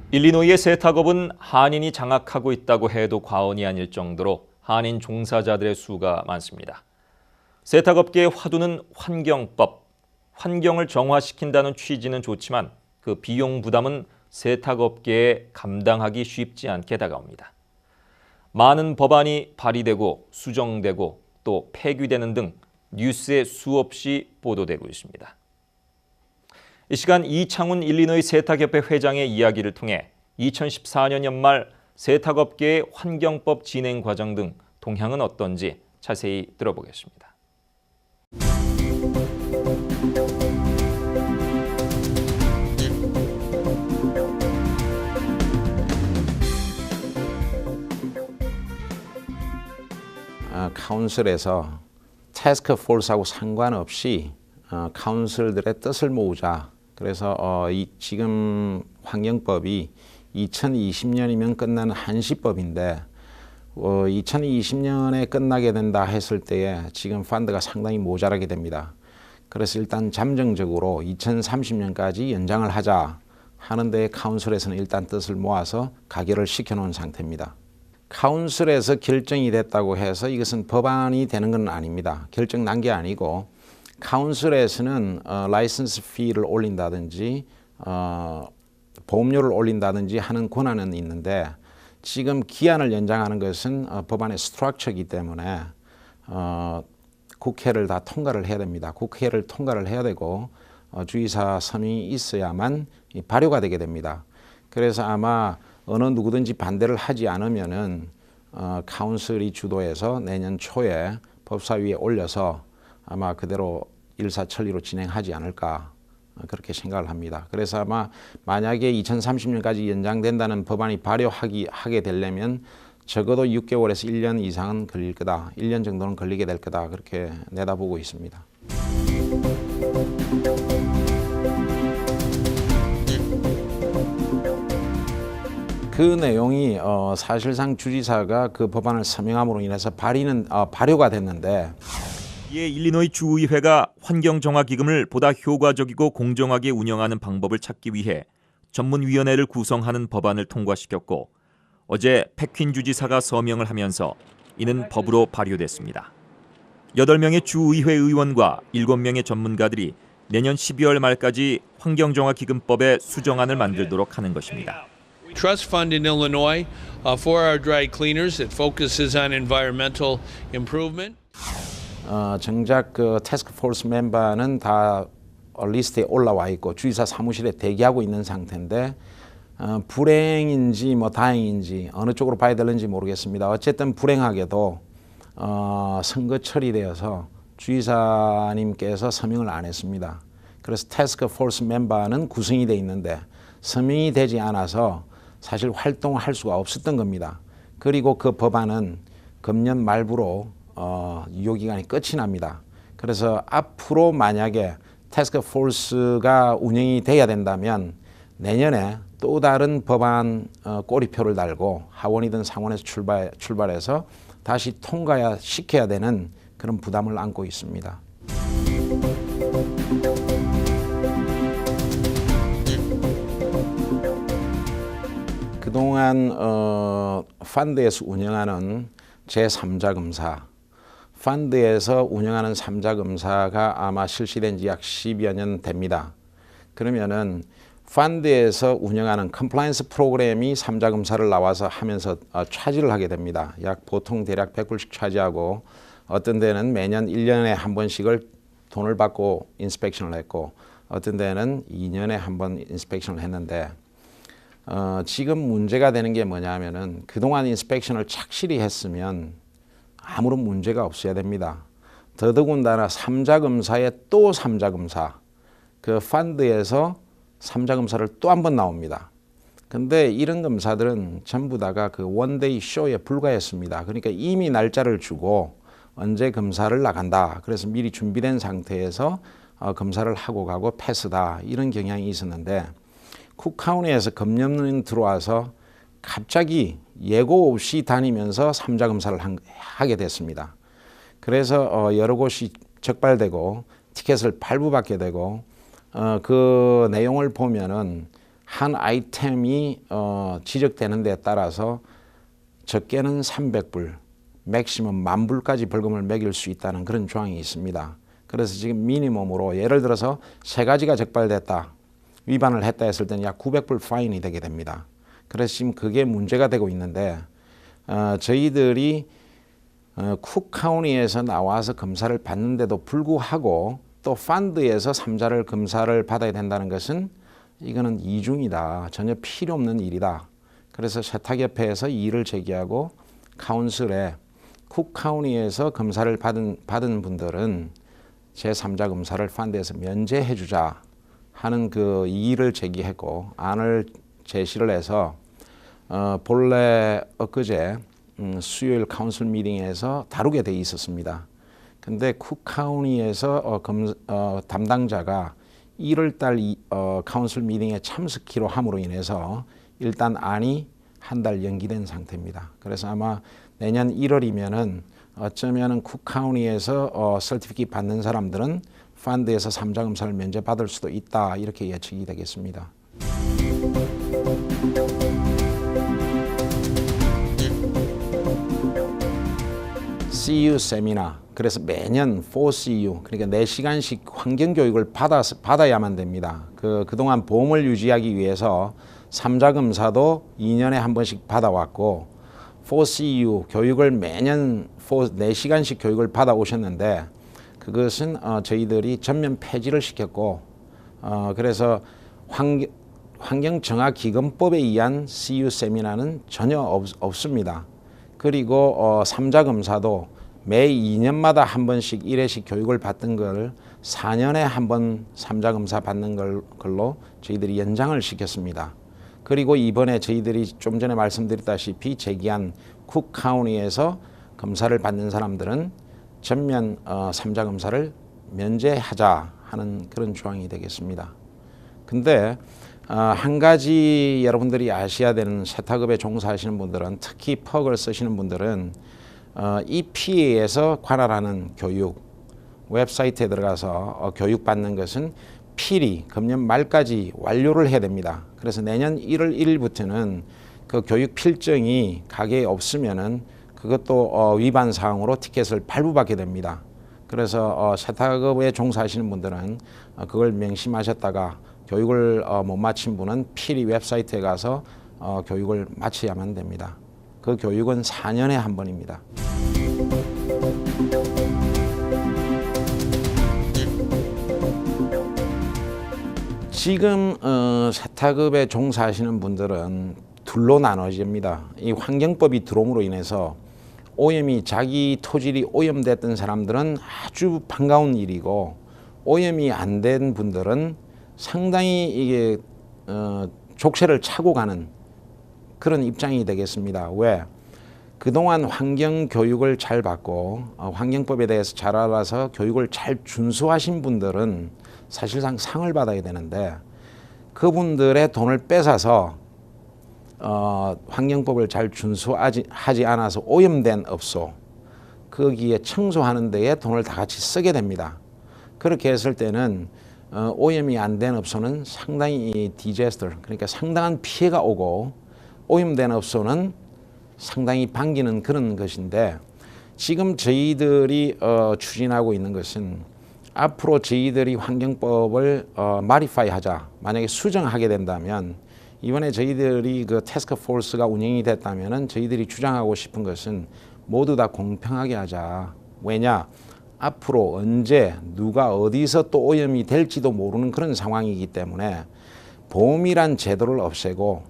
일리노이의 세탁업은 한인이 장악하고 있다고 해도 과언이 아닐 정도로 한인 종사자들의 수가 많습니다. 세탁업계의 화두는 환경법, 환경을 정화시킨다는 취지는 좋지만 그 비용 부담은 세탁업계에 감당하기 쉽지 않게 다가옵니다. 많은 법안이 발의되고 수정되고 또 폐기되는 등 뉴스에 수없이 보도되고 있습니다. 이 시간 이창훈 일리노이 세탁협회 회장의 이야기를 통해 2014년 연말 세탁업계의 환경법 진행 과정 등 동향은 어떤지 자세히 들어보겠습니다. 카운슬에서 태스크포스하고 상관없이 카운슬들의 뜻을 모으자. 그래서 지금 환경법이 2020년이면 끝나는 한시법인데 2020년에 끝나게 된다 했을 때에 지금 펀드가 상당히 모자라게 됩니다. 그래서 일단 잠정적으로 2030년까지 연장을 하자 하는데 카운슬에서는 일단 뜻을 모아서 가결을 시켜놓은 상태입니다. 카운슬에서 결정이 됐다고 해서 이것은 법안이 되는 건 아닙니다. 결정 난 게 아니고 카운슬에서는 라이선스 피를 올린다든지 보험료를 올린다든지 하는 권한은 있는데 지금 기한을 연장하는 것은 법안의 스트럭처이기 때문에 국회를 다 통과를 해야 됩니다. 국회를 통과를 해야 되고 주의사 서명이 있어야만 발효가 되게 됩니다. 그래서 아마 어느 누구든지 반대를 하지 않으면은 카운슬이 주도해서 내년 초에 법사위에 올려서 아마 그대로 일사천리로 진행하지 않을까 그렇게 생각을 합니다. 그래서 아마 만약에 2030년까지 연장된다는 법안이 발효하게 되려면 적어도 6개월에서 1년 이상은 걸릴 거다. 1년 정도는 걸리게 될 거다. 그렇게 내다보고 있습니다. 그 내용이 사실상 주지사가 그 법안을 서명함으로 인해서 발효가 됐는데 이에 일리노이 주의회가 환경정화기금을 보다 효과적이고 공정하게 운영하는 방법을 찾기 위해 전문위원회를 구성하는 법안을 통과시켰고 어제 패퀸 주지사가 서명을 하면서 이는 법으로 발효됐습니다. 8명의 주의회 의원과 7명의 전문가들이 내년 12월 말까지 환경정화기금법의 수정안을 만들도록 하는 것입니다. Trust fund in Illinois for our dry cleaners that focuses on environmental improvement. 정작 그 태스크포스 멤버는 다 리스트에 올라와 있고 주지사 사무실에 대기하고 있는 상태인데 불행인지 뭐 다행인지 어느 쪽으로 봐야 되는지 모르겠습니다. 어쨌든 불행하게도 선거철이 되어서 주지사님께서 서명을 안 했습니다. 그래서 태스크포스 멤버는 구성이 돼 있는데 서명이 되지 않아서 사실 활동을 할 수가 없었던 겁니다. 그리고 그 법안은 금년 말부로 유효기간이 끝이 납니다. 그래서 앞으로 만약에 태스크포스가 운영이 돼야 된다면 내년에 또 다른 법안 꼬리표를 달고 하원이든 상원에서 출발해서 다시 통과시켜야 되는 그런 부담을 안고 있습니다. 그동안 펀드에서 운영하는 제3자금사, 펀드에서 운영하는 3자금사가 아마 실시된 지 약 10여 년 됩니다. 그러면은 펀드에서 운영하는 컴플라이언스 프로그램이 3자금사를 나와서 하면서 차지를 하게 됩니다. 보통 대략 100불씩 차지하고 어떤 데는 매년 1년에 한 번씩을 돈을 받고 인스펙션을 했고 어떤 데는 2년에 한 번 인스펙션을 했는데 지금 문제가 되는 게 뭐냐면은 그동안 인스펙션을 착실히 했으면 아무런 문제가 없어야 됩니다. 더더군다나 3자금사에 또 3자금사, 그 펀드에서 3자금사를 또 한 번 나옵니다. 근데 이런 검사들은 전부 다가 그 원데이 쇼에 불과했습니다. 그러니까 이미 날짜를 주고 언제 검사를 나간다. 그래서 미리 준비된 상태에서 검사를 하고 가고 패스다. 이런 경향이 있었는데 쿡카운티에서 금년에 들어와서 갑자기 예고 없이 다니면서 3자 검사를 하게 됐습니다. 그래서 여러 곳이 적발되고 티켓을 발부받게 되고 그 내용을 보면은 한 아이템이 지적되는 데에 따라서 적게는 300불, 맥시멈 10,000불까지 벌금을 매길 수 있다는 그런 조항이 있습니다. 그래서 지금 미니멈으로 예를 들어서 3가지가 적발됐다, 위반을 했다 했을 때는 약 900불 파인이 되게 됩니다. 그래서 지금 그게 문제가 되고 있는데 저희들이 쿡카운티에서 나와서 검사를 받는데도 불구하고 또 펀드에서 3자를 검사를 받아야 된다는 것은 이거는 이중이다. 전혀 필요 없는 일이다. 그래서 세탁협회에서 이의를 제기하고 카운슬에 쿡카운티에서 검사를 받은 분들은 제3자 검사를 펀드에서 면제해 주자 하는 그 이의를 제기했고 안을 제시를 해서 본래 엊그제 수요일 카운슬 미팅에서 다루게 돼 있었습니다. 근데 쿡카운티에서 담당자가 1월 달 카운슬 미팅에 참석키로 함으로 인해서 일단 안이 한 달 연기된 상태입니다. 그래서 아마 내년 1월이면은 어쩌면은 쿡카운티에서 서티피킷 받는 사람들은 펀드에서 3자 검사를 면제받을 수도 있다, 이렇게 예측이 되겠습니다. CU 세미나, 그래서 매년 4CU, 그러니까 4시간씩 환경교육을 받아야만 됩니다. 그동안 보험을 유지하기 위해서 3자 검사도 2년에 한 번씩 받아왔고 4CU 교육을 매년 4시간씩 교육을 받아오셨는데 그것은 저희들이 전면 폐지를 시켰고 그래서 환경정화기금법에 의한 CU 세미나는 전혀 없습니다. 그리고 3자 검사도 매 2년마다 한 번씩 1회씩 교육을 받던 걸 4년에 한 번 3자 검사 받는 걸로 저희들이 연장을 시켰습니다. 그리고 이번에 저희들이 좀 전에 말씀드렸다시피 제기한 쿡카운티에서 검사를 받는 사람들은 전면 3자 검사를 면제하자 하는 그런 조항이 되겠습니다. 근데 한 가지 여러분들이 아셔야 되는 세탁업에 종사하시는 분들은, 특히 퍽을 쓰시는 분들은 EPA에서 관할하는 교육 웹사이트에 들어가서 교육받는 것은 필히 금년 말까지 완료를 해야 됩니다. 그래서 내년 1월 1일부터는 그 교육 필정이 가게에 없으면은 그것도 위반 사항으로 티켓을 발부받게 됩니다. 그래서 세탁업에 종사하시는 분들은 그걸 명심하셨다가 교육을 못 마친 분은 필히 웹사이트에 가서 교육을 마쳐야만 됩니다. 그 교육은 4년에 한 번입니다. 지금 세탁업에 종사하시는 분들은 둘로 나눠집니다. 이 환경법이 들어옴으로 인해서 오염이, 자기 토질이 오염됐던 사람들은 아주 반가운 일이고, 오염이 안 된 분들은 상당히 이게 족쇄를 차고 가는 그런 입장이 되겠습니다. 왜? 그동안 환경 교육을 잘 받고 환경법에 대해서 잘 알아서 교육을 잘 준수하신 분들은 사실상 상을 받아야 되는데, 그분들의 돈을 뺏어서 환경법을 잘 준수하지 않아서 오염된 업소, 거기에 청소하는 데에 돈을 다 같이 쓰게 됩니다. 그렇게 했을 때는 오염이 안 된 업소는 상당히 디제스터, 그러니까 상당한 피해가 오고, 오염된 업소는 상당히 반기는 그런 것인데, 지금 저희들이 추진하고 있는 것은 앞으로 저희들이 환경법을 마리파이 하자, 만약에 수정하게 된다면, 이번에 저희들이 그 태스크 포스가 운영이 됐다면은 저희들이 주장하고 싶은 것은 모두 다 공평하게 하자. 왜냐? 앞으로 언제 누가 어디서 또 오염이 될지도 모르는 그런 상황이기 때문에 보험이란 제도를 없애고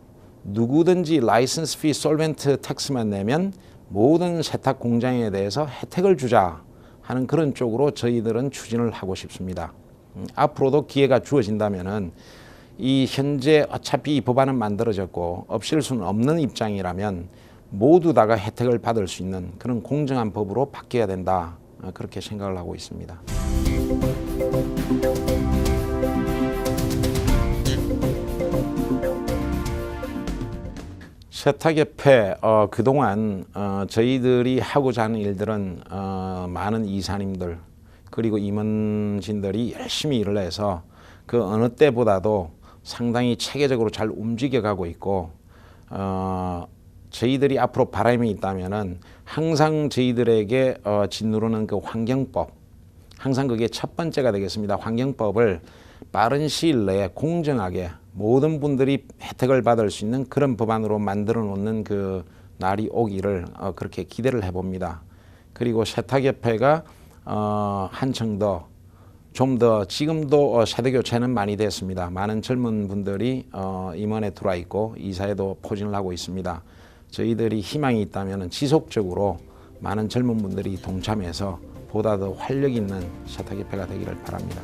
누구든지 라이선스 피 솔벤트 텍스만 내면 모든 세탁 공장에 대해서 혜택을 주자 하는 그런 쪽으로 저희들은 추진을 하고 싶습니다. 앞으로도 기회가 주어진다면은 이 현재 어차피 이 법안은 만들어졌고 없앨 수는 없는 입장이라면 모두 다가 혜택을 받을 수 있는 그런 공정한 법으로 바뀌어야 된다, 그렇게 생각을 하고 있습니다. 세탁협회 그동안 저희들이 하고자 하는 일들은 많은 이사님들 그리고 임원진들이 열심히 일을 해서 그 어느 때보다도 상당히 체계적으로 잘 움직여가고 있고 저희들이 앞으로 바람이 있다면은 항상 저희들에게 짓누르는 그 환경법, 항상 그게 첫 번째가 되겠습니다. 환경법을 빠른 시일 내에 공정하게 모든 분들이 혜택을 받을 수 있는 그런 법안으로 만들어 놓는 그 날이 오기를 그렇게 기대를 해봅니다. 그리고 세탁협회가 한층 더 좀 더 지금도 세대 교체는 많이 됐습니다. 많은 젊은 분들이 임원에 들어와 있고 이사회도 포진을 하고 있습니다. 저희들이 희망이 있다면 지속적으로 많은 젊은 분들이 동참해서 보다 더 활력 있는 세탁협회가 되기를 바랍니다.